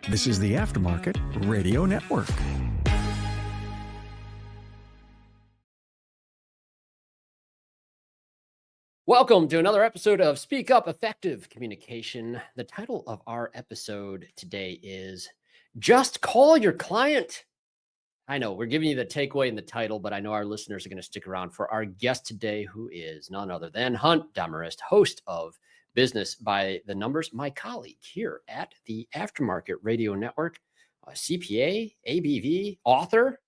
This is the Aftermarket Radio Network. Welcome to another episode of Speak Up Effective Communication. The title of our episode today is Just Call Your Client. I know we're giving you the takeaway in the title, but I know our listeners are going to stick around for our guest today, who is none other than Hunt Demarest, host of Business by the Numbers, my colleague here at the Aftermarket Radio Network, CPA, ABV, author.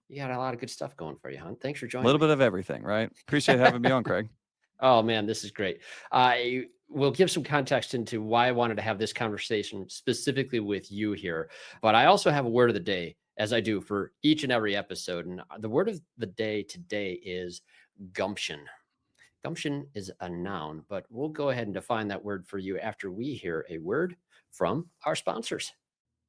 You got a lot of good stuff going for you, Hunt. Thanks for joining me. A little bit of everything, right? Appreciate having me on, Craig. Oh, man, this is great. I will give some context into why I wanted to have this conversation specifically with you here. But I also have a word of the day, as I do for each and every episode. And the word of the day today is gumption. Gumption is a noun, but we'll go ahead and define that word for you after we hear a word from our sponsors.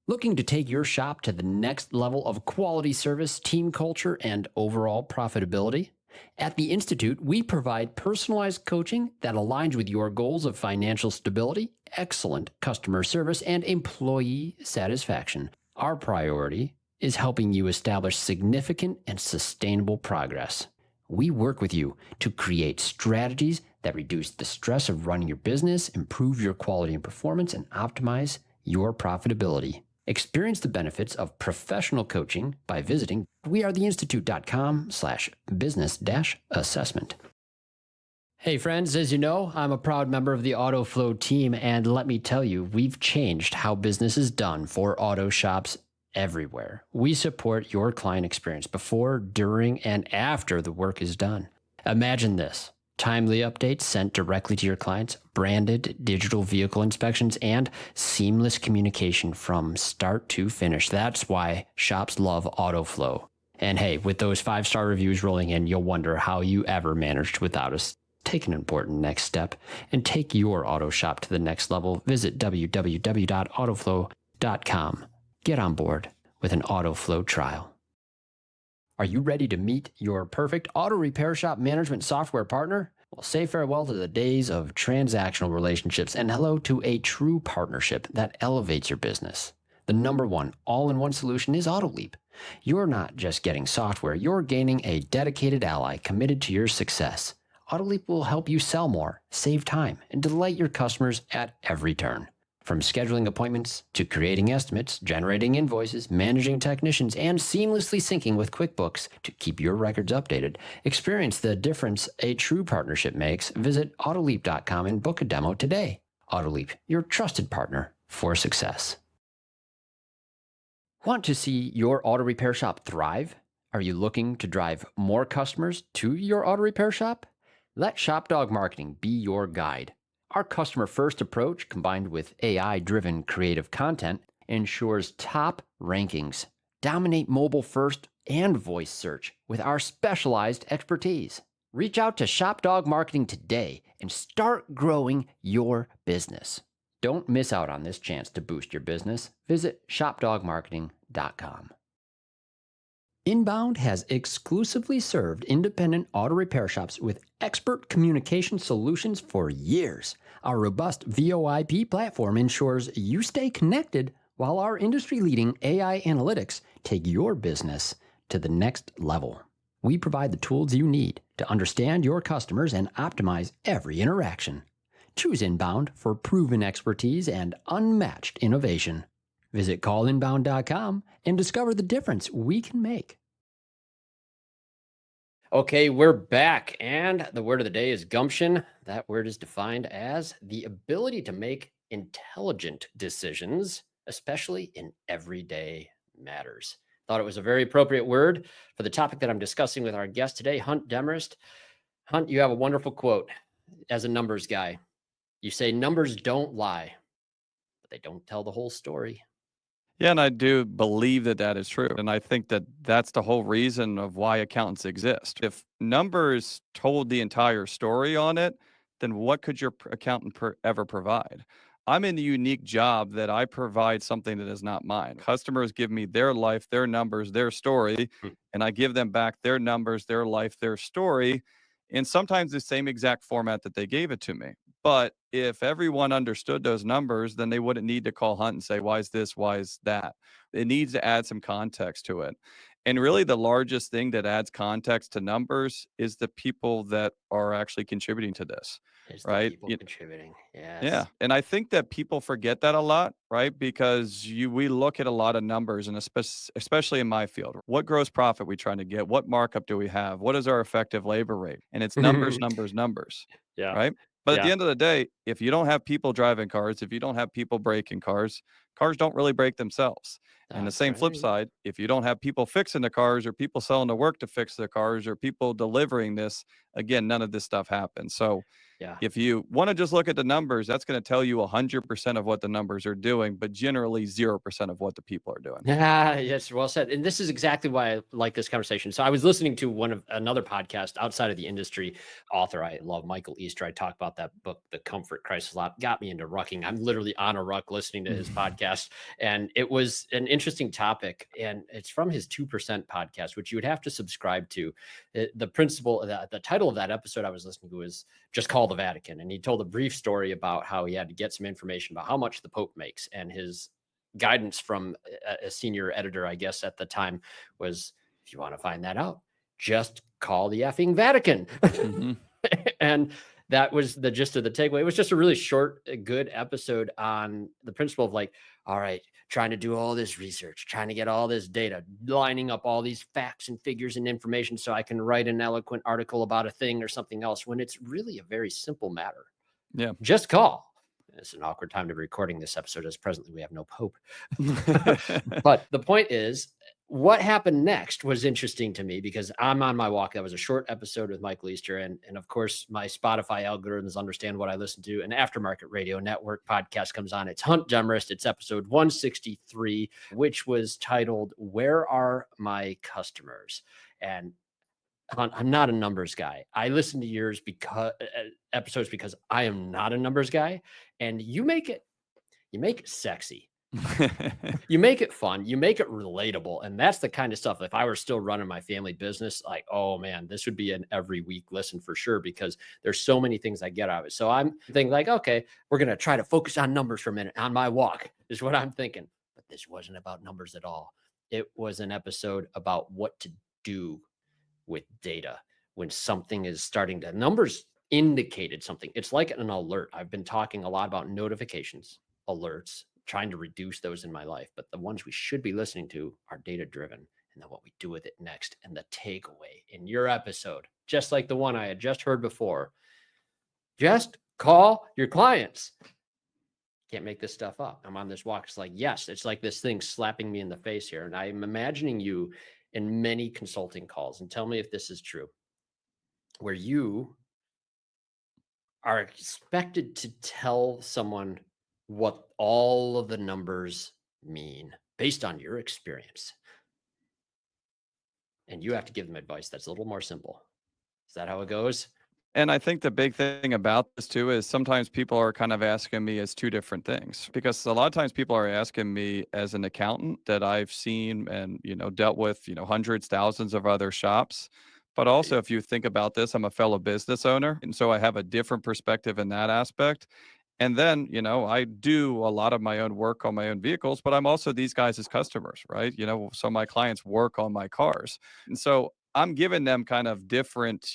Looking to take your shop to the next level of quality service, team culture, and overall profitability? At the Institute, we provide personalized coaching that aligns with your goals of financial stability, excellent customer service, and employee satisfaction. Our priority is helping you establish significant and sustainable progress. We work with you to create strategies that reduce the stress of running your business, improve your quality and performance, and optimize your profitability. Experience the benefits of professional coaching by visiting wearetheinstitute.com/business-assessment. Hey friends, as you know, I'm a proud member of the AutoFlow team, and let me tell you, we've changed how business is done for auto shops everywhere. We support your client experience before, during, and after the work is done. Imagine this. Timely updates sent directly to your clients, branded digital vehicle inspections, and seamless communication from start to finish. That's why shops love AutoFlow. And hey, with those 5-star reviews rolling in, you'll wonder how you ever managed without us. Take an important next step and take your auto shop to the next level. Visit www.autoflow.com. Get on board with an AutoFlow trial. Are you ready to meet your perfect auto repair shop management software partner? Well, say farewell to the days of transactional relationships and hello to a true partnership that elevates your business. The #1 all-in-one solution is AutoLeap. You're not just getting software, you're gaining a dedicated ally committed to your success. AutoLeap will help you sell more, save time, and delight your customers at every turn. From scheduling appointments to creating estimates, generating invoices, managing technicians, and seamlessly syncing with QuickBooks to keep your records updated. Experience the difference a true partnership makes. Visit AutoLeap.com and book a demo today. AutoLeap, your trusted partner for success. Want to see your auto repair shop thrive? Are you looking to drive more customers to your auto repair shop? Let ShopDog Marketing be your guide. Our customer-first approach, combined with AI-driven creative content, ensures top rankings. Dominate mobile-first and voice search with our specialized expertise. Reach out to ShopDog Marketing today and start growing your business. Don't miss out on this chance to boost your business. Visit shopdogmarketing.com. Inbound has exclusively served independent auto repair shops with expert communication solutions for years. Our robust VoIP platform ensures you stay connected while our industry-leading AI analytics take your business to the next level. We provide the tools you need to understand your customers and optimize every interaction. Choose Inbound for proven expertise and unmatched innovation. Visit callinbound.com and discover the difference we can make. Okay, we're back, and the word of the day is gumption. That word is defined as the ability to make intelligent decisions, especially in everyday matters. Thought it was a very appropriate word for the topic that I'm discussing with our guest today, Hunt Demarest. Hunt, you have a wonderful quote as a numbers guy. You say numbers don't lie, but they don't tell the whole story. Yeah, and I do believe that that is true. And I think that that's the whole reason of why accountants exist. If numbers told the entire story on it, then what could your accountant ever provide? I'm in the unique job that I provide something that is not mine. Customers give me their life, their numbers, their story, and I give them back their numbers, their life, their story, in sometimes the same exact format that they gave it to me. But If everyone understood those numbers, then they wouldn't need to call Hunt and say, why is this? Why is that? It needs to add some context to it. And really, the largest thing that adds context to numbers is the people that are actually contributing to this, Is the right? people contributing. Yeah, Yes. and I think that people forget that a lot, right? Because we look at a lot of numbers, and especially in my field, what gross profit we trying to get, what markup do we have, what is our effective labor rate, and it's numbers, numbers, numbers, Yeah. right? But at the Yeah. end of the day, if you don't have people driving cars, if you don't have people braking cars, cars don't really break themselves. And the That's same flip right. side, if you don't have people fixing the cars or people selling the work to fix the cars or people delivering this, again, none of this stuff happens. So Yeah. if you want to just look at the numbers, that's going to tell you 100% of what the numbers are doing, but generally 0% of what the people are doing. Yeah, yes, well said. And this is exactly why I like this conversation. So I was listening to another podcast outside of the industry author I love, Michael Easter. I talk about that book, The Comfort Crisis, a lot. Got me into rucking. I'm literally on a ruck listening to his podcast, and it was an interesting topic. And it's from his 2% podcast, which you would have to subscribe to. The principle, the title of that episode I was listening to was Just Call the Vatican, and he told a brief story about how he had to get some information about how much the Pope makes, and his guidance from a senior editor, I guess, at the time was, if you want to find that out, just call the effing Vatican. Mhm. And that was the gist of the takeaway. It was just a really short, good episode on the principle of like, all right, trying to do all this research, trying to get all this data, lining up all these facts and figures and information so I can write an eloquent article about a thing or something else, when it's really a very simple matter. Yeah. Just call. It's an awkward time to be recording this episode, as presently we have no pope. But the point is, what happened next was interesting to me because I'm on my walk. That was a short episode with Michael Easter. And of course, my Spotify algorithms understand what I listen to. An Aftermarket Radio Network podcast comes on. It's Hunt Demarest. It's episode 163, which was titled, Where Are My Customers? And I'm not a numbers guy. I listen to yours because episodes because I am not a numbers guy, and you make it sexy. You make it fun, you make it relatable, and that's the kind of stuff. If I were still running my family business, like, oh man, this would be an every week listen for sure because there's so many things I get out of it. So I'm thinking like, okay, we're gonna try to focus on numbers for a minute on my walk, is what I'm thinking. But this wasn't about numbers at all. It was an episode about what to do with data when something is starting to numbers indicated something. It's like an alert. I've been talking a lot about notifications, alerts, trying to reduce those in my life, but the ones we should be listening to are data driven, and then what we do with it next. And the takeaway in your episode, just like the one I had just heard before, just call your clients. Can't make this stuff up. I'm on this walk. It's like, yes, it's like this thing slapping me in the face here. And I'm imagining you in many consulting calls, and tell me if this is true, where you are expected to tell someone what all of the numbers mean based on your experience. And you have to give them advice that's a little more simple. Is that how it goes? And I think the big thing about this too is sometimes people are kind of asking me as two different things because a lot of times people are asking me as an accountant that I've seen and, dealt with, hundreds, thousands of other shops. But also, if you think about this, I'm a fellow business owner. And so I have a different perspective in that aspect. And then, I do a lot of my own work on my own vehicles, but I'm also these guys as customers, right? So my clients work on my cars. And so I'm giving them kind of different,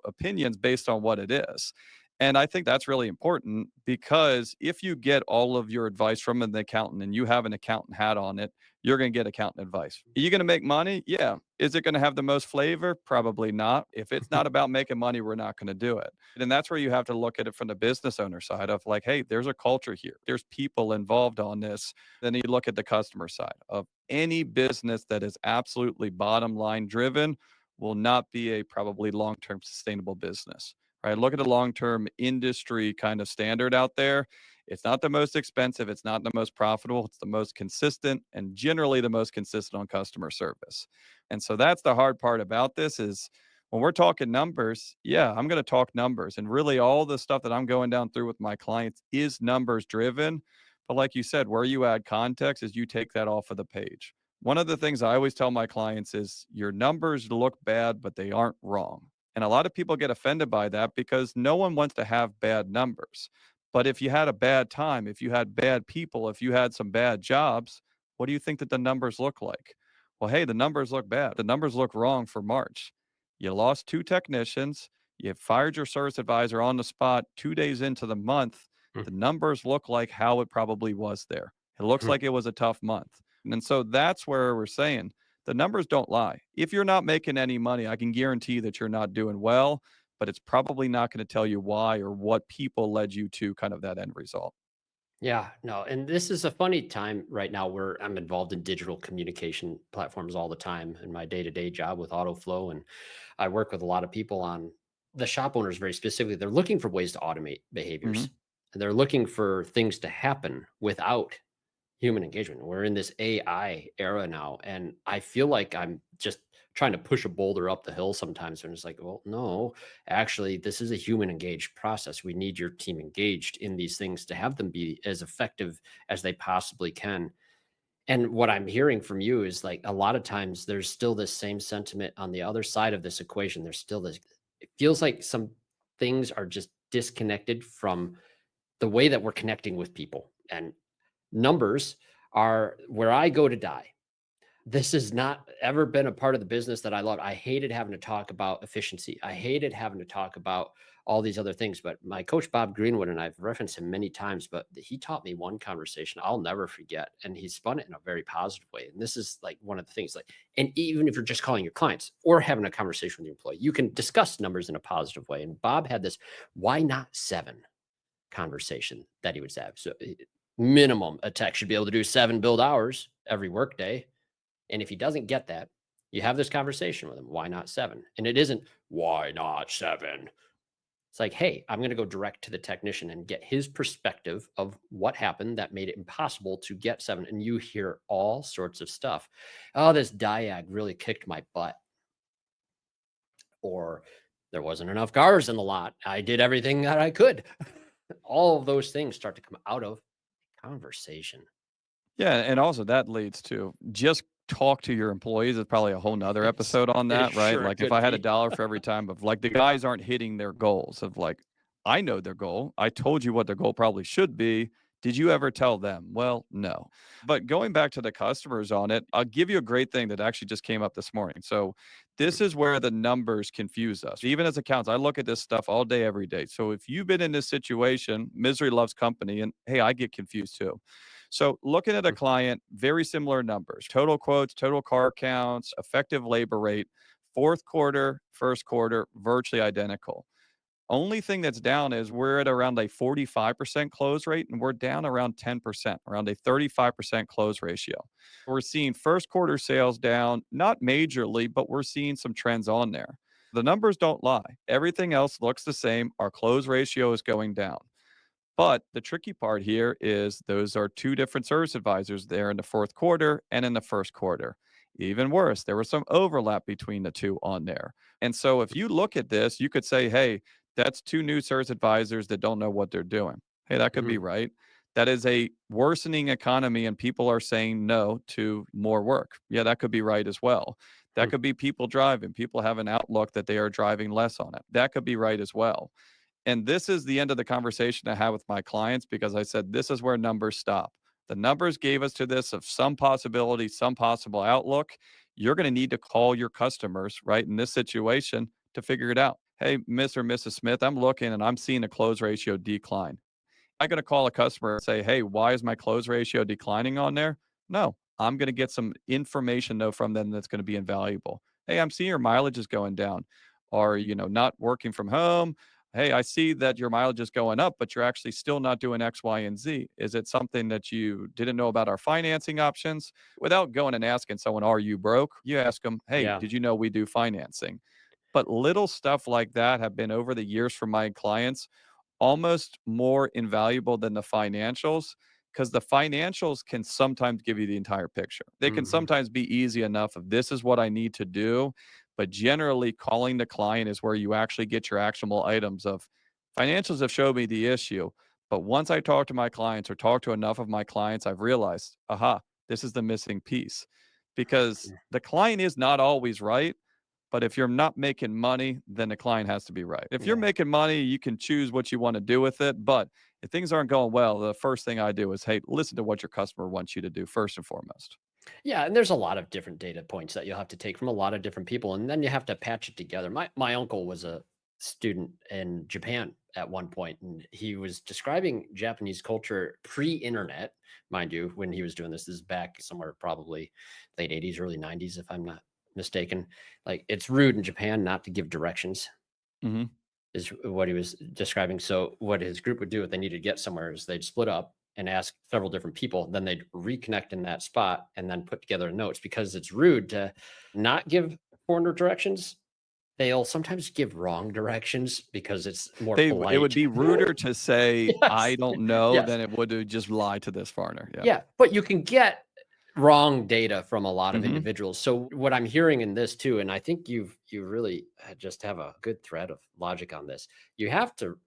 opinions based on what it is. And I think that's really important because if you get all of your advice from an accountant and you have an accountant hat on it, you're going to get accountant advice. Are you going to make money? Yeah. Is it going to have the most flavor? Probably not. If it's not about making money, we're not going to do it. And that's where you have to look at it from the business owner side of like, hey, there's a culture here. There's people involved on this. Then you look at the customer side of any business that is absolutely bottom line driven will not be a probably long-term sustainable business, right? Look at a long-term industry kind of standard out there. It's not the most expensive. It's not the most profitable. It's the most consistent and generally the most consistent on customer service. And so that's the hard part about this is when we're talking numbers, yeah, I'm going to talk numbers. And really all the stuff that I'm going down through with my clients is numbers driven. But like you said, where you add context is you take that off of the page. One of the things I always tell my clients is your numbers look bad, but they aren't wrong. And a lot of people get offended by that because no one wants to have bad numbers. But if you had a bad time, if you had bad people, if you had some bad jobs, what do you think that the numbers look like? Well, hey, the numbers look bad. The numbers look wrong for March. You lost 2 technicians. You fired your service advisor on the spot 2 days into the month. The numbers look like how it probably was there. It looks like it was a tough month. And so that's where we're saying the numbers don't lie. If you're not making any money, I can guarantee that you're not doing well, but it's probably not going to tell you why or what people led you to kind of that end result. Yeah, no, and this is a funny time right now where I'm involved in digital communication platforms all the time in my day-to-day job with AutoFlow, and I work with a lot of people on the shop owners very specifically. They're looking for ways to automate behaviors, Hmm. and they're looking for things to happen without human engagement. We're in this AI era now, and I feel like I'm just trying to push a boulder up the hill sometimes. And it's like, well, no, actually, this is a human engaged process. We need your team engaged in these things to have them be as effective as they possibly can. And what I'm hearing from you is like a lot of times there's still this same sentiment on the other side of this equation. There's still this, it feels like some things are just disconnected from the way that we're connecting with people. And numbers are where I go to die. This has not ever been a part of the business that I love. I hated having to talk about efficiency. I hated having to talk about all these other things. But my coach, Bob Greenwood, and I've referenced him many times, but he taught me one conversation I'll never forget. And he spun it in a very positive way. And this is like one of the things like, and even if you're just calling your clients or having a conversation with your employee, you can discuss numbers in a positive way. And Bob had this, why not 7 conversation that he would have. So minimum a tech should be able to do 7 build hours every workday. And if he doesn't get that, you have this conversation with him. Why not 7? And it isn't why not 7. It's like, hey, I'm going to go direct to the technician and get his perspective of what happened that made it impossible to get 7. And you hear all sorts of stuff. Oh, this diag really kicked my butt. Or there wasn't enough cars in the lot. I did everything that I could. All of those things start to come out of conversation. Yeah, and also that leads to just talk to your employees is probably a whole nother episode on It that, right? sure Like if could I had a be. dollar for every time of like the guys aren't hitting their goals of like, I know their goal. I told you what their goal probably should be. Did you ever tell them? Well, no. But going back to the customers on it, I'll give you a great thing that actually just came up this morning. So this is where the numbers confuse us. Even as accountants, I look at this stuff all day, every day. So if you've been in this situation, misery loves company, and hey, I get confused too. So looking at a client, very similar numbers, total quotes, total car counts, effective labor rate, fourth quarter, first quarter, virtually identical. Only thing that's down is we're at around a 45% close rate and we're down around 10%, around a 35% close ratio. We're seeing first quarter sales down, not majorly, but we're seeing some trends on there. The numbers don't lie. Everything else looks the same. Our close ratio is going down. But the tricky part here is those are 2 different service advisors there in the fourth quarter and in the first quarter. Even worse, there was some overlap between the 2 on there. And so if you look at this, you could say, hey, that's 2 new service advisors that don't know what they're doing. Hey, that could be Mhm, right. That is a worsening economy and people are saying no to more work. Yeah, that could be right as well. That mhm, could be people driving. People have an outlook that they are driving less on it. That could be right as well. And this is the end of the conversation I had with my clients because I said, this is where numbers stop. The numbers gave us to this of some possibility, some possible outlook. You're going to need to call your customers, right, in this situation to figure it out. Hey, Mr. or Mrs. Smith, I'm looking and I'm seeing a close ratio decline. I'm going to call a customer and say, hey, why is my close ratio declining on there? No, I'm going to get some information though from them that's going to be invaluable. Hey, I'm seeing your mileage is going down. Are you know not working from home? Hey, I see that your mileage is going up, but you're actually still not doing X, Y, and Z. Is it something that you didn't know about our financing options? Without going and asking someone, are you broke? You ask them, hey, yeah, did you know we do financing? But little stuff like that have been over the years from my clients almost more invaluable than the financials because the financials can sometimes give you the entire picture. They can mhm, sometimes be easy enough of this is what I need to do, but generally calling the client is where you actually get your actionable items of financials have showed me the issue. But once I talk to my clients or talk to enough of my clients, I've realized, aha, this is the missing piece because mm, the client is not always right. But if you're not making money, then the client has to be right. If you're yeah, making money, you can choose what you want to do with it. But If things aren't going well, the first thing I do is, hey, listen to what your customer wants you to do first and foremost. Yeah, and there's a lot of different data points that you'll have to take from a lot of different people, and then you have to patch it together. My uncle was a student in Japan at one point, and he was describing Japanese culture pre-internet, mind you, when he was doing this. This is back somewhere probably late 80s, early 90s, if I'm not mistaken. Like it's rude in Japan not to give directions, Hmm. is what he was describing. So what his group would do if they needed to get somewhere is they'd split up and ask several different people. Then they'd reconnect in that spot and then put together notes because it's rude to not give foreigner directions. They'll sometimes give wrong directions because it's more It would polite. be ruder to say, I Yes. don't know, Yes. than it would to just lie to this foreigner. Yeah. Yeah, but you can get wrong data from a lot of Hmm. individuals. So what I'm hearing in this too, and I think you really just have a good thread of logic on this. You have to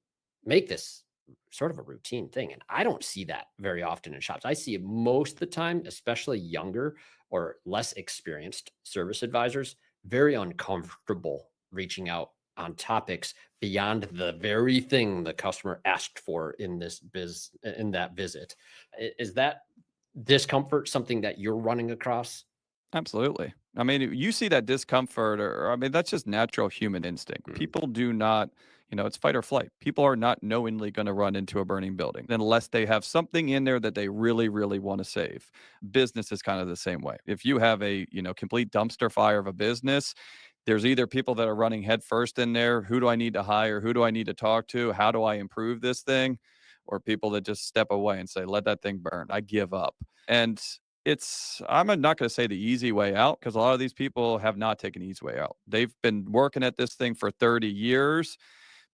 make this sort of a routine thing, and I don't see that very often in shops. I see it most of the time, especially younger or less experienced service advisors, very uncomfortable reaching out on topics beyond the very thing the customer asked for in in that visit. Is that discomfort something that you're running across? Absolutely. I mean, you see that discomfort, or I mean, that's just natural human instinct. Mm. People do not, it's fight or flight. People are not knowingly going to run into a burning building unless they have something in there that they really, really want to save. Business is kind of the same way. If you have a, complete dumpster fire of a business, there's either people that are running headfirst in there. Who do I need to hire? Who do I need to talk to? How do I improve this thing? Or people that just step away and say, let that thing burn. I give up. And I'm not going to say the easy way out, because a lot of these people have not taken the easy way out. They've been working at this thing for 30 years.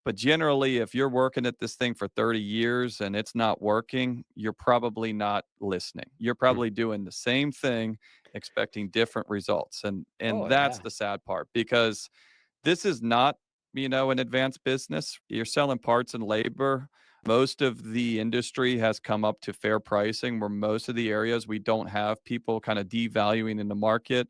But generally, if you're working at this thing for 30 years and it's not working, you're probably not listening. You're Mm. probably doing the same thing, expecting different results. And Oh, that's yeah. the sad part, because this is not, an advanced business. You're selling parts and labor. Most of the industry has come up to fair pricing, where most of the areas we don't have people kind of devaluing in the market.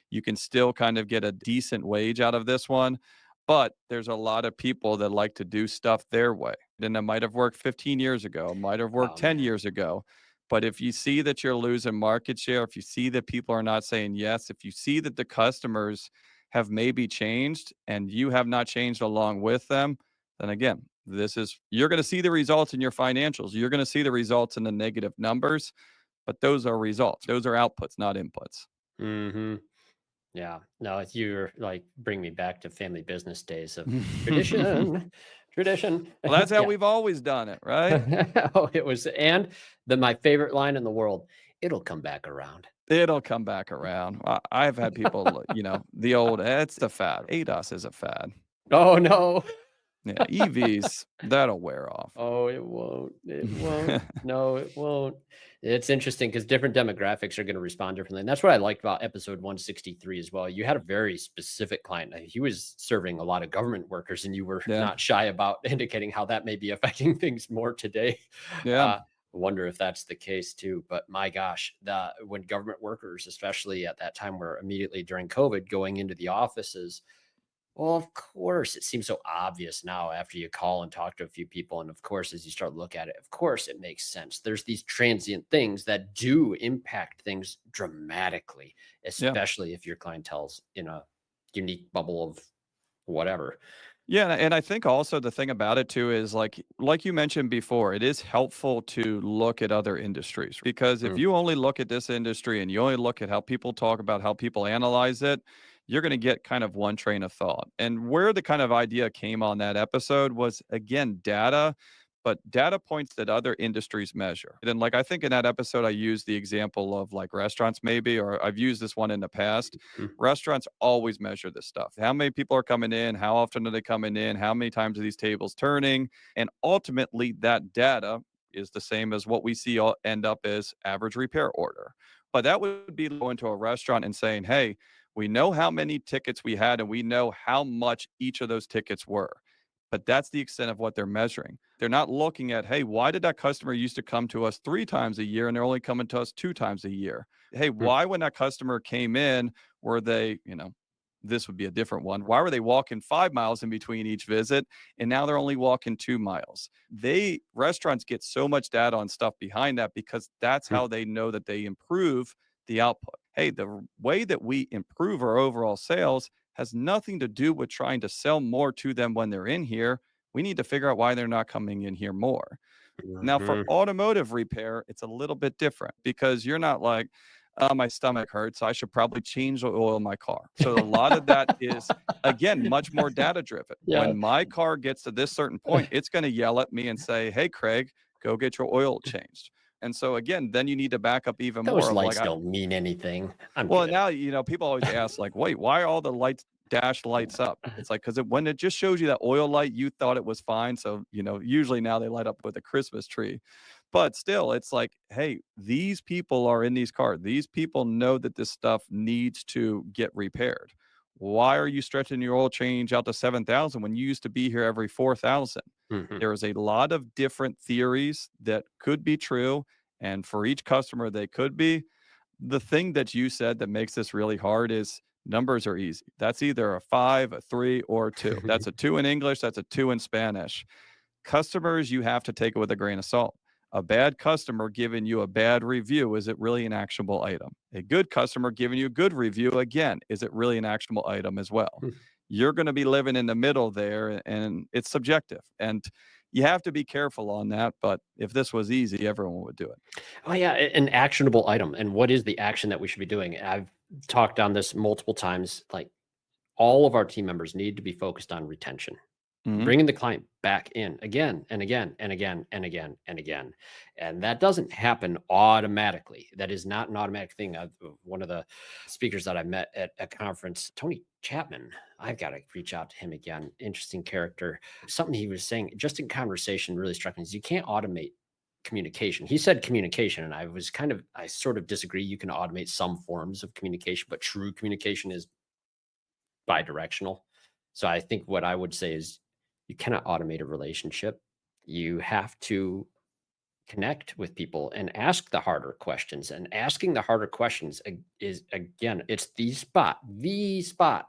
You can still kind of get a decent wage out of this one. But there's a lot of people that like to do stuff their way. And it might have worked 15 years ago, might have worked Oh, 10 man. years ago. But if you see that you're losing market share, if you see that people are not saying yes, if you see that the customers have maybe changed and you have not changed along with them, then again, you're going to see the results in your financials. You're going to see the results in the negative numbers, but those are results. Those are outputs, not inputs. Mhm. Yeah. No, it's you're like bring me back to family business days of tradition, tradition. Well, that's how Yeah. we've always done it, right? Oh, it was and my favorite line in the world, "It'll come back around." It'll come back around. I've had people, the old, it's a fad. ADOS is a fad. Oh, no. Yeah, EVs, that'll wear off. Oh, it won't. It won't. No, it won't. It's interesting because different demographics are going to respond differently. And that's what I liked about episode 163 as well. You had a very specific client. He was serving a lot of government workers, and you were Yeah, not shy about indicating how that may be affecting things more today. yeah. I wonder if that's the case too. But my gosh, when government workers, especially at that time, were immediately during COVID going into the offices, well, of course, it seems so obvious now after you call and talk to a few people. And of course, as you start to look at it, of course, it makes sense. There's these transient things that do impact things dramatically, Yeah. especially if your clientele's in a unique bubble of whatever. Yeah, and I think also the thing about it too is like you mentioned before, it is helpful to look at other industries, because if Mm, you only look at this industry and you only look at how people talk about how people analyze it, you're going to get kind of one train of thought. And where the kind of idea came on that episode was, again, data, but data points that other industries measure. And like I think in that episode I used the example of like restaurants maybe, or I've used this one in the past. mm, Restaurants always measure this stuff. How many people are coming in? How often are they coming in? How many times are these tables turning? And ultimately, that data is the same as what we see end up as average repair order. But that would be going to a restaurant and saying, hey, we know how many tickets we had and we know how much each of those tickets were. But that's the extent of what they're measuring. They're not looking at, hey, why did that customer used to come to us 3 times a year and they're only coming to us 2 times a year? Hey, mm. why when that customer came in, were they, this would be a different one. Why were they walking 5 miles in between each visit? And now they're only walking 2 miles. Restaurants get so much data on stuff behind that because that's how they know that they improve the output. Hey, the way that we improve our overall sales has nothing to do with trying to sell more to them when they're in here. We need to figure out why they're not coming in here more. Now, for automotive repair, it's a little bit different because you're not like, oh, my stomach hurts, I should probably change the oil in my car. So a lot of that is, again, much more data driven. Yeah. When my car gets to this certain point, it's going to yell at me and say, hey, Craig, go get your oil changed. And so again, then you need to back up even Those more. lights don't mean anything. Well, now, people always ask like, wait, why are all the dash lights up? It's like, because when it just shows you that oil light, you thought it was fine. So, usually now they light up with a Christmas tree. But still, it's like, hey, these people are in these cars. These people know that this stuff needs to get repaired. Why are you stretching your oil change out to 7,000 when you used to be here every 4,000? There is a lot of different theories that could be true. And for each customer, they could be. The thing that you said that makes this really hard is numbers are easy. That's either a 5, a 3, or a 2. That's a 2 in English. That's a 2 in Spanish. Customers, you have to take it with a grain of salt. A bad customer giving you a bad review, is it really an actionable item? A good customer giving you a good review, again, is it really an actionable item as well? You're going to be living in the middle there, and it's subjective. And you have to be careful on that. But if this was easy, everyone would do it. Oh, yeah, an actionable item. And what is the action that we should be doing? I've talked on this multiple times. Like, all of our team members need to be focused on retention. Bringing the client back in again and again and again and again and again. And that doesn't happen automatically. That is not an automatic thing. One of the speakers that I met at a conference, Tony Chapman, I've got to reach out to him again. Interesting character. Something he was saying just in conversation really struck me is you can't automate communication. He said communication, and I sort of disagree. You can automate some forms of communication, but true communication is bidirectional. So I think what I would say is you cannot automate a relationship. You have to connect with people and ask the harder questions. And asking the harder questions is, again, it's the spot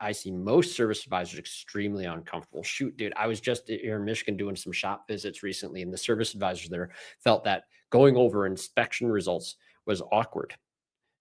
I see most service advisors extremely uncomfortable. Shoot, dude, I was just here in Michigan doing some shop visits recently, and the service advisors there felt that going over inspection results was awkward.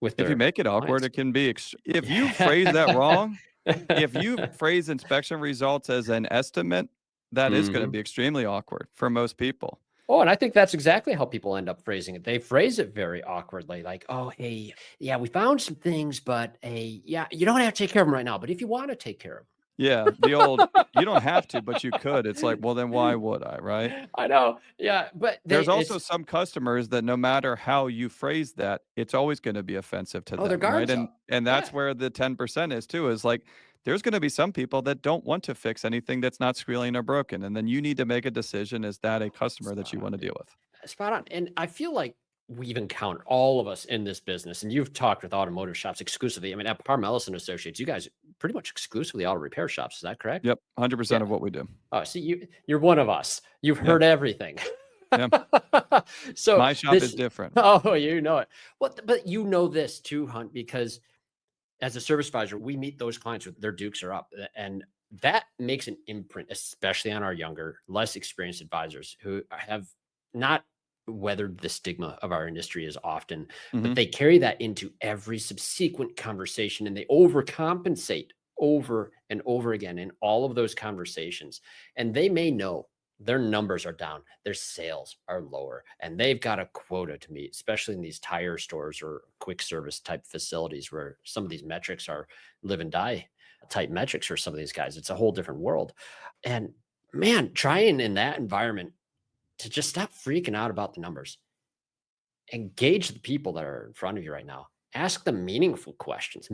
If you make it awkward, it can be, if you phrase that wrong, if you phrase inspection results as an estimate, that is going to be extremely awkward for most people. Oh, and I think that's exactly how people end up phrasing it. They phrase it very awkwardly, like, oh, hey, yeah, we found some things, but hey, yeah, you don't have to take care of them right now, but if you want to take care of them. Yeah, the old, you don't have to, but you could. It's like, well, then why would I, right? I know. Yeah, but there's also some customers that no matter how you phrase that, it's always going to be offensive to them, their guards right? up. And that's where the 10% is too, is like, there's going to be some people that don't want to fix anything that's not squealing or broken. And then you need to make a decision. Is that a customer that you want to deal with? Spot on. And I feel like we've encountered, all of us in this business, and you've talked with automotive shops exclusively. I mean, at Parmelis and Associates, you guys pretty much exclusively auto repair shops. Is that correct? Yep. 100% of what we do. Oh, see, you're one of us. You've heard everything. Yeah. So my shop is different. Oh, you know it. But you know this too, Hunt, because as a service advisor, we meet those clients with their dukes are up, and that makes an imprint, especially on our younger, less experienced advisors who have not weathered the stigma of our industry as often, but they carry that into every subsequent conversation, and they overcompensate over and over again in all of those conversations. And they may know their numbers are down, their sales are lower, and they've got a quota to meet, especially in these tire stores or quick service type facilities where some of these metrics are live and die type metrics for some of these guys. It's a whole different world. And man, trying in that environment to just stop freaking out about the numbers. Engage the people that are in front of you right now. Ask them meaningful questions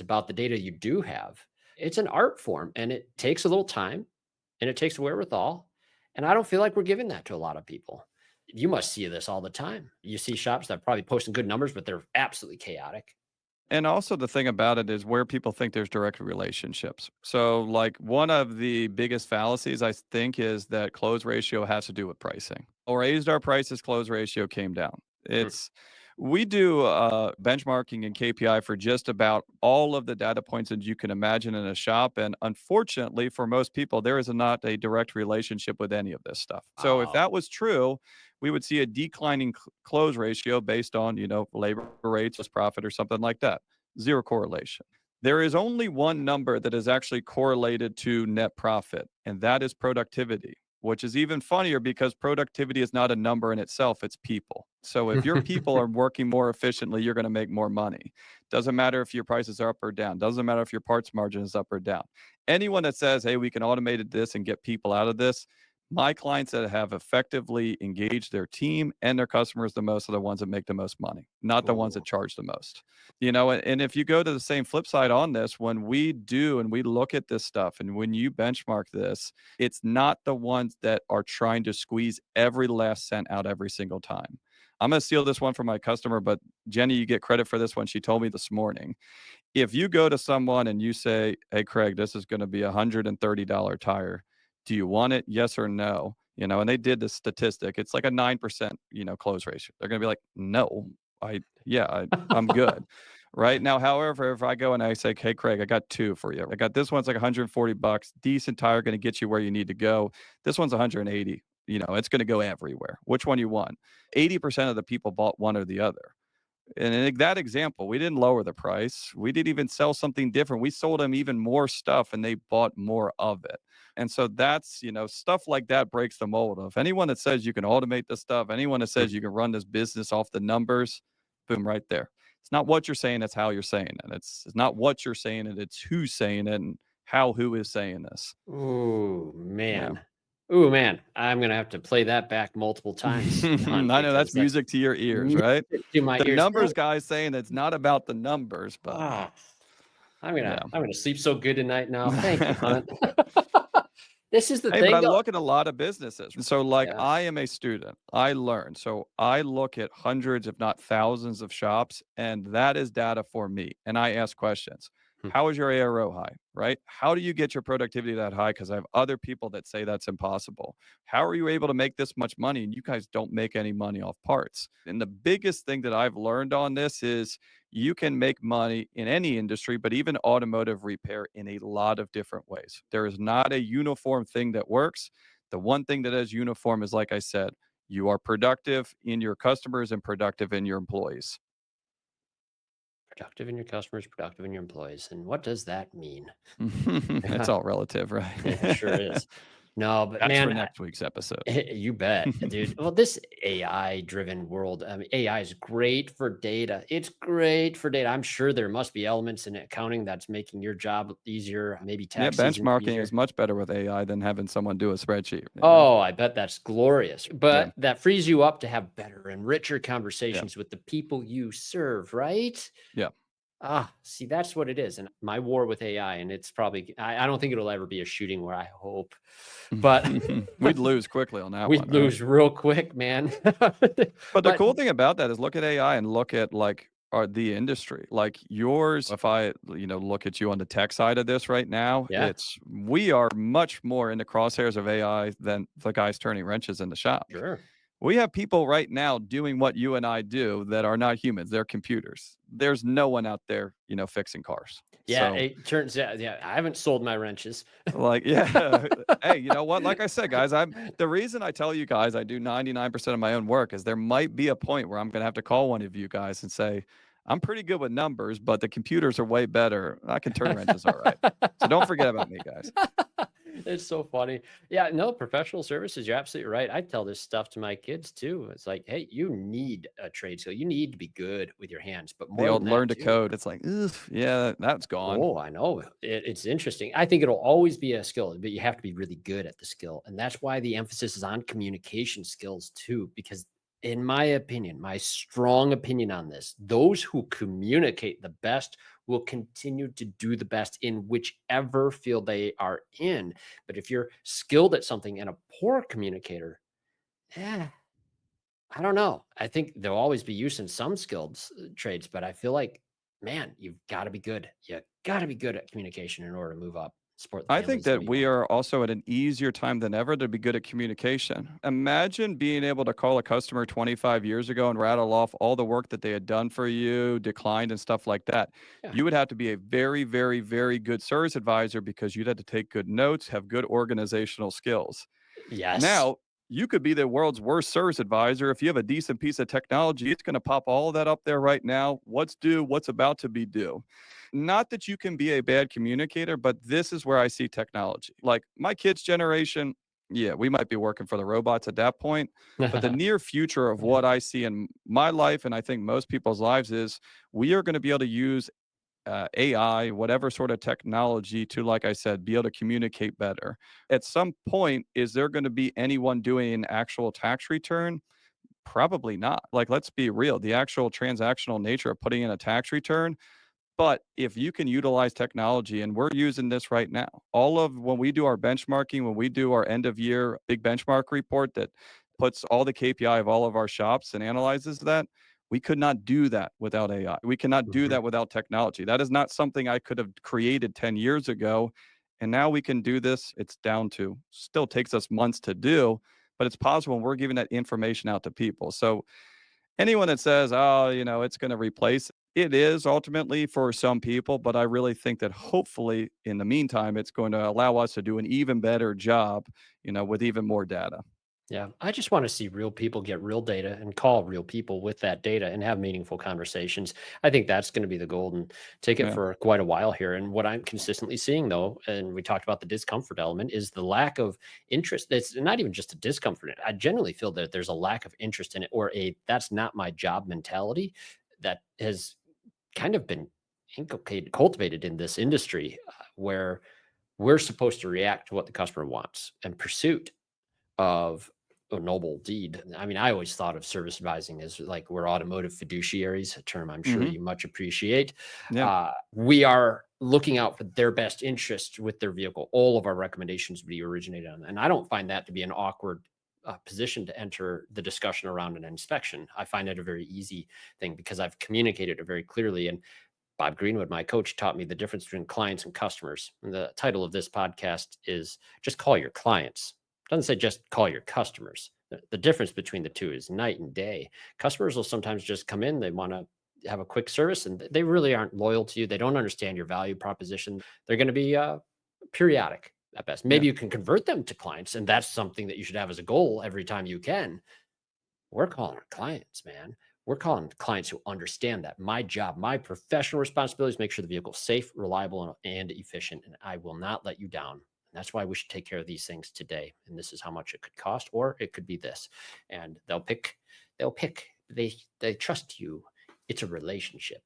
about the data you do have. It's an art form, and it takes a little time, and it takes wherewithal. And I don't feel like we're giving that to a lot of people. You must see this all the time. You see shops that are probably posting good numbers, but they're absolutely chaotic. And also the thing about it is where people think there's direct relationships. So like one of the biggest fallacies I think is that close ratio has to do with pricing. Or raised our prices, close ratio came down. It's We do benchmarking and KPI for just about all of the data points that you can imagine in a shop. And unfortunately, for most people, there is not a direct relationship with any of this stuff. So if Wow. that was true, we would see a declining close ratio based on, labor rates, plus profit, or something like that. Zero correlation. There is only one number that is actually correlated to net profit, and that is productivity, which is even funnier because productivity is not a number in itself, it's people. So if your people are working more efficiently, you're going to make more money. Doesn't matter if your prices are up or down. Doesn't matter if your parts margin is up or down. Anyone that says, hey, we can automate this and get people out of this, my clients that have effectively engaged their team and their customers the most are the ones that make the most money, not the ones that Ooh. charge the most. And if you go to the same flip side on this, when we do and we look at this stuff and when you benchmark this, it's not the ones that are trying to squeeze every last cent out every single time. I'm going to steal this one from my customer, but Jenny, you get credit for this one. She told me this morning. If you go to someone and you say, hey, Craig, this is going to be a $130 tire. Do you want it? Yes or no? And they did the statistic. It's like a 9%, close ratio. They're going to be like, no, I'm good. Right now, however, if I go and I say, hey, Craig, I got two for you. I got this one's like $140, decent tire, going to get you where you need to go. This one's 180. It's going to go everywhere. Which one you want? 80% of the people bought one or the other. And in that example, we didn't lower the price. We didn't even sell something different. We sold them even more stuff and they bought more of it. And so that's, stuff like that breaks the mold of anyone that says you can automate this stuff, anyone that says you can run this business off the numbers, boom, right there. It's not what you're saying, it's how you're saying it. It's not what you're saying it, it's who's saying it and who is saying this. Ooh, Yeah. man. Ooh, man. I'm gonna have to play that back multiple times, I Hunt, know because that's that's music to your ears, music right? to my The ears. numbers guy saying it's not about the numbers, but Ah, yeah. I'm gonna sleep so good tonight now. Thank you, Hunt. This is the Hey, but I thing, though. look at a lot of businesses. So, like, Yeah. I am a student. I learn. So, I look at hundreds, if not thousands, of shops, and that is data for me. And I ask questions. Hmm. How is your ARO high? Right? How do you get your productivity that high? Because I have other people that say that's impossible. How are you able to make this much money? And you guys don't make any money off parts. And the biggest thing that I've learned on this is you can make money in any industry, but even automotive repair in a lot of different ways. There is not a uniform thing that works. The one thing that is uniform is, like I said, you are productive in your customers and productive in your employees. Productive in your customers, productive in your employees. And what does that mean? It's all relative, It sure right? is. No, but That's for man, next week's episode. You bet, dude. Well, this AI driven world, I mean, AI is great for data. It's great for data. I'm sure there must be elements in accounting that's making your job easier, maybe Yeah, tax season benchmarking is easier. much better with AI than having someone do a spreadsheet. Oh, I bet that's glorious. Yeah, But that frees you up to have better and richer yeah, conversations with the people you serve, right? yeah. Ah, see, that's what it is. And my war with AI, and it's probably, I don't think it'll ever be a shooting war, I hope. But We'd lose quickly on that one, we'd right? lose real quick, man. But the But cool thing about that is look at AI and look at like the industry. Like yours, if I, look at you on the tech side of this right now, yeah, we are much more in the crosshairs of AI than the guys turning wrenches in the shop. sure. We have people right now doing what you and I do that are not humans, they're computers. There's no one out there, fixing cars. Yeah, So it turns out, yeah, I haven't sold my wrenches. like, yeah. Hey, you know what? Like I said, guys, the reason I tell you guys I do 99% of my own work is there might be a point where I'm going to have to call one of you guys and say, I'm pretty good with numbers, but the computers are way better. I can turn wrenches all right. So don't forget about me, guys. It's so funny. Yeah, no, professional services, you're absolutely right. I tell this stuff to my kids too. It's like, hey, you need a trade skill. You need to be good with your hands, but The more old than that learn to too. code. It's like, ugh, yeah, that's gone. Oh, I know. It's interesting. I think it'll always be a skill, but you have to be really good at the skill. And that's why the emphasis is on communication skills too, because in my opinion, my strong opinion on this, those who communicate the best will continue to do the best in whichever field they are in. But if you're skilled at something and a poor communicator, yeah, I don't know. I think there'll always be use in some skilled trades, but I feel like, man, you've got to be good. You got to be good at communication in order to move up. support the I think families that that we we want. are also at an easier time than ever to be good at communication. Imagine being able to call a customer 25 years ago and rattle off all the work that they had done for you, declined, and stuff like that. Yeah. You would have to be a very, very, very good service advisor because you'd have to take good notes, have good organizational skills. Yes. Now, you could be the world's worst service advisor. If you have a decent piece of technology, it's going to pop all of that up there right now. What's due, what's about to be due. Not that you can be a bad communicator, but this is where I see technology. Like my kids' generation, yeah, we might be working for the robots at that point. But the near future of what I see in my life, and I think most people's lives, is we are going to be able to use AI, whatever sort of technology to, like I said, be able to communicate better. At some point, is there going to be anyone doing an actual tax return? Probably not. Like, let's be real. The actual transactional nature of putting in a tax return, but if you can utilize technology, and we're using this right now, all of when we do our benchmarking, when we do our end of year big benchmark report that puts all the KPI of all of our shops and analyzes that, we could not do that without AI. We cannot do Mhm. that without technology. That is not something I could have created 10 years ago. And now we can do this. It's down to, still takes us months to do, but it's possible when we're giving that information out to people. So anyone that says, oh, it's going to replace, it is ultimately for some people, but I really think that hopefully in the meantime, it's going to allow us to do an even better job, with even more data. Yeah, I just want to see real people get real data and call real people with that data and have meaningful conversations. I think that's going to be the golden ticket Yeah. for quite a while here. And what I'm consistently seeing, though, and we talked about the discomfort element, is the lack of interest. It's not even just a discomfort. I generally feel that there's a lack of interest in it, or a that's not my job mentality that has kind of been cultivated in this industry, where we're supposed to react to what the customer wants and pursuit of a noble deed. I mean, I always thought of service advising as like we're automotive fiduciaries, a term I'm sure Hmm. you much appreciate. Yeah. We are looking out for their best interest with their vehicle. All of our recommendations would be originated on, and I don't find that to be an awkward position to enter the discussion around an inspection. I find it a very easy thing because I've communicated it very clearly. And Bob Greenwood, my coach, taught me the difference between clients and customers. And the title of this podcast is Just Call Your Clients. It doesn't say just call your customers. The difference between the two is night and day. Customers will sometimes just come in, they want to have a quick service, and they really aren't loyal to you. They don't understand your value proposition. They're going to be periodic at best. Yeah. Maybe you can convert them to clients, and that's something that you should have as a goal every time you can. We're calling our clients, man. We're calling clients who understand that my job, my professional responsibility is make sure the vehicle is safe, reliable, and efficient. And I will not let you down. And that's why we should take care of these things today. And this is how much it could cost, or it could be this. And they'll pick. They trust you. It's a relationship.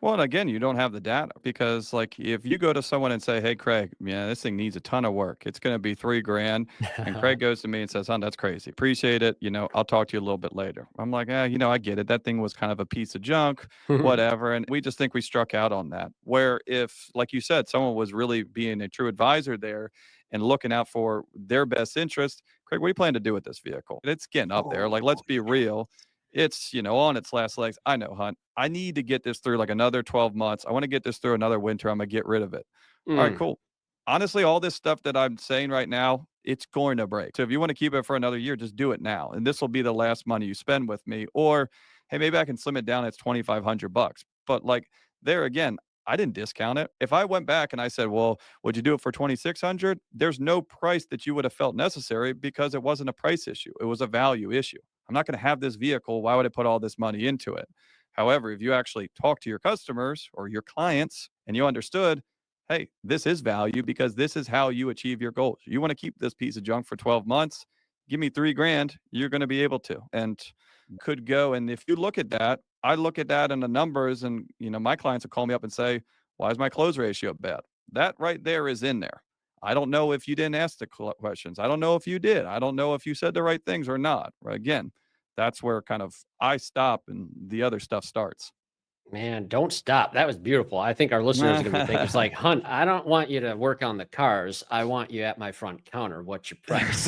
Well, and again, you don't have the data because, like, if you go to someone and say, "Hey, Craig, yeah, this thing needs a ton of work. It's going to be $3,000," and Craig goes to me and says, "Huh, that's crazy. Appreciate it. I'll talk to you a little bit later." I'm like, I get it. That thing was kind of a piece of junk, whatever." And we just think we struck out on that. Where if, like you said, someone was really being a true advisor there and looking out for their best interest, Craig, what do you plan to do with this vehicle? And it's getting up there. Like, let's Oh, be real. It's, on its last legs. I know, Hunt. I need to get this through like another 12 months. I want to get this through another winter. I'm going to get rid of it. All right, mm. cool. Honestly, all this stuff that I'm saying right now, it's going to break. So if you want to keep it for another year, just do it now. And this will be the last money you spend with me. Or, hey, maybe I can slim it down. It's $2,500. But like there again, I didn't discount it. If I went back and I said, well, would you do it for 2,600? There's no price that you would have felt necessary because it wasn't a price issue. It was a value issue. I'm not going to have this vehicle. Why would I put all this money into it? However, if you actually talk to your customers or your clients and you understood, hey, this is value because this is how you achieve your goals. You want to keep this piece of junk for 12 months, give me $3,000, you're going to be able to. And could go. And if you look at that, I look at that in the numbers and, my clients will call me up and say, why is my close ratio bad? That right there is in there. I don't know if you didn't ask the questions. I don't know if you did. I don't know if you said the right things or not. Right? Again, that's where kind of I stop and the other stuff starts. Man, don't stop. That was beautiful. I think our listeners are going to be thinking, it's like, Hunt, I don't want you to work on the cars. I want you at my front counter. What's your price?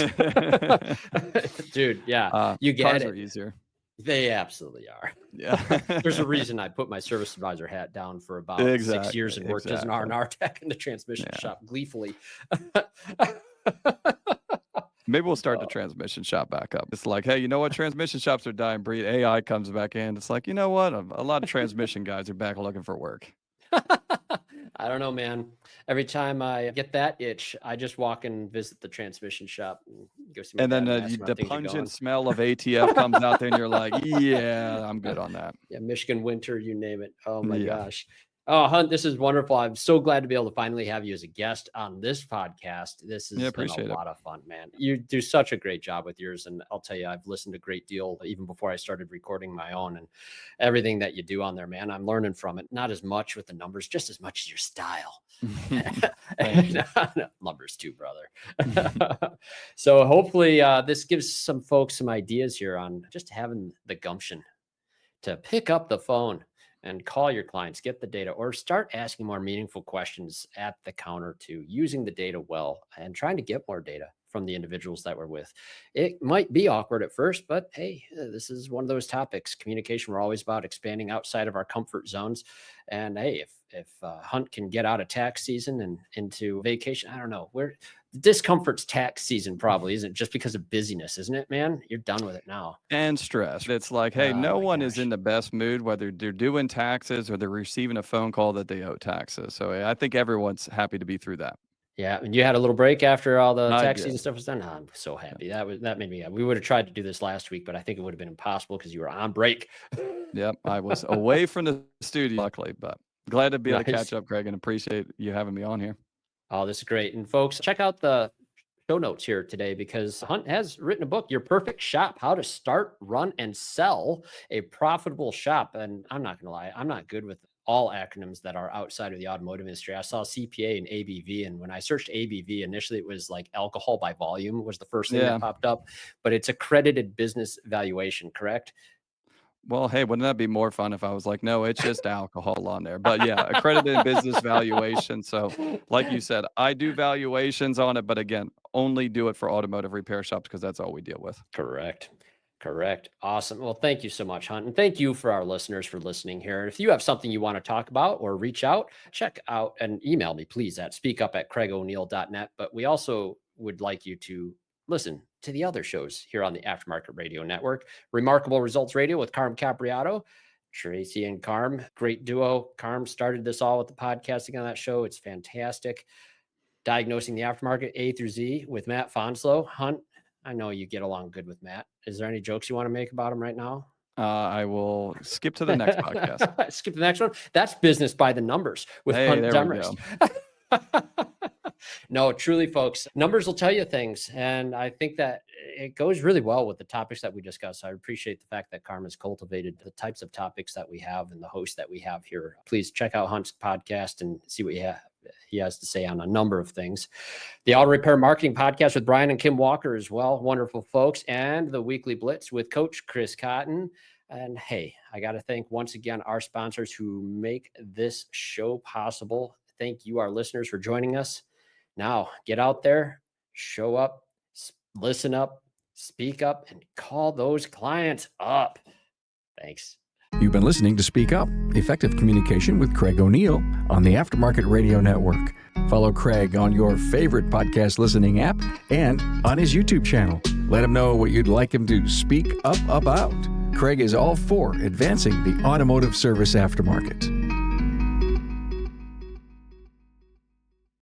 Dude, yeah, you get Cars are it. easier. They absolutely are. Yeah. There's a reason I put my service advisor hat down for about 6 years and worked as an R&R tech in the transmission shop gleefully. Maybe we'll start the transmission shop back up. It's like, hey, you know what? Transmission shops are dying breed. AI comes back in. It's like, you know what? A lot of transmission guys are back looking for work. I don't know, man. Every time I get that itch, I just walk and visit the transmission shop and go see my And then dad and ask him how the things are going. pungent smell of ATF comes out there and you're like, yeah, I'm good on that. Yeah, Michigan winter, you name it. Oh my Yeah. gosh. Oh, Hunt, this is wonderful. I'm so glad to be able to finally have you as a guest on this podcast. This has been a lot of fun, man. You do such a great job with yours. And I'll tell you, I've listened a great deal even before I started recording my own, and everything that you do on there, man. I'm learning from it. Not as much with the numbers, just as much as your style. And, numbers too, brother. So hopefully this gives some folks some ideas here on just having the gumption to pick up the phone and call your clients, get the data, or start asking more meaningful questions at the counter to using the data well and trying to get more data from the individuals that we're with. It might be awkward at first, but hey, this is one of those topics. Communication, we're always about expanding outside of our comfort zones. And hey, if Hunt can get out of tax season and into vacation, I don't know, where discomfort's tax season probably isn't, just because of busyness, isn't it, man? You're done with it now. And stress. It's like, hey, no one is in the best mood, whether they're doing taxes or they're receiving a phone call that they owe taxes. So I think everyone's happy to be through that. Yeah, and you had a little break after all the tax season stuff was done. Oh, I'm so happy. That made me happy. We would have tried to do this last week, but I think it would have been impossible because you were on break. Yep, I was away from the studio, luckily, but glad to be able to catch up, Craig, and appreciate you having me on here. Oh, this is great. And folks, check out the show notes here today, because Hunt has written a book, Your Perfect Shop: How to Start, Run, and Sell a Profitable Shop. And I'm not going to lie, I'm not good with all acronyms that are outside of the automotive industry. I saw CPA and ABV, and when I searched ABV, initially it was like alcohol by volume was the first thing that popped up, but it's accredited business valuation, correct? Well, hey, wouldn't that be more fun if I was like, no, it's just alcohol on there? But yeah, accredited business valuation. So like you said, I do valuations on it, but again, only do it for automotive repair shops because that's all we deal with. Correct. Awesome. Well, thank you so much, Hunt. And thank you for our listeners for listening here. If you have something you want to talk about or reach out, check out and email me, please, at speakup@craigoneal.net. But we also would like you to listen to the other shows here on the Aftermarket Radio Network. Remarkable Results Radio with Carm Capriato, Tracy and Carm, great duo. Carm started this all with the podcasting on that show. It's fantastic. Diagnosing the Aftermarket A through Z with Matt Fonslow. Hunt, I know you get along good with Matt. Is there any jokes you want to make about him right now? I will skip to the next podcast. Skip to the next one. That's Business by the Numbers with Hunt Demarest. No, truly, folks, numbers will tell you things. And I think that it goes really well with the topics that we discuss. I appreciate the fact that Carmen's cultivated the types of topics that we have and the hosts that we have here. Please check out Hunt's podcast and see what he has to say on a number of things. The Auto Repair Marketing Podcast with Brian and Kim Walker as well. Wonderful folks. And the Weekly Blitz with Coach Chris Cotton. And hey, I got to thank once again our sponsors who make this show possible. Thank you, our listeners, for joining us. Now, get out there, show up, listen up, speak up, and call those clients up. Thanks. You've been listening to Speak Up, Effective Communication with Craig O'Neill on the Aftermarket Radio Network. Follow Craig on your favorite podcast listening app and on his YouTube channel. Let him know what you'd like him to speak up about. Craig is all for advancing the automotive service aftermarket.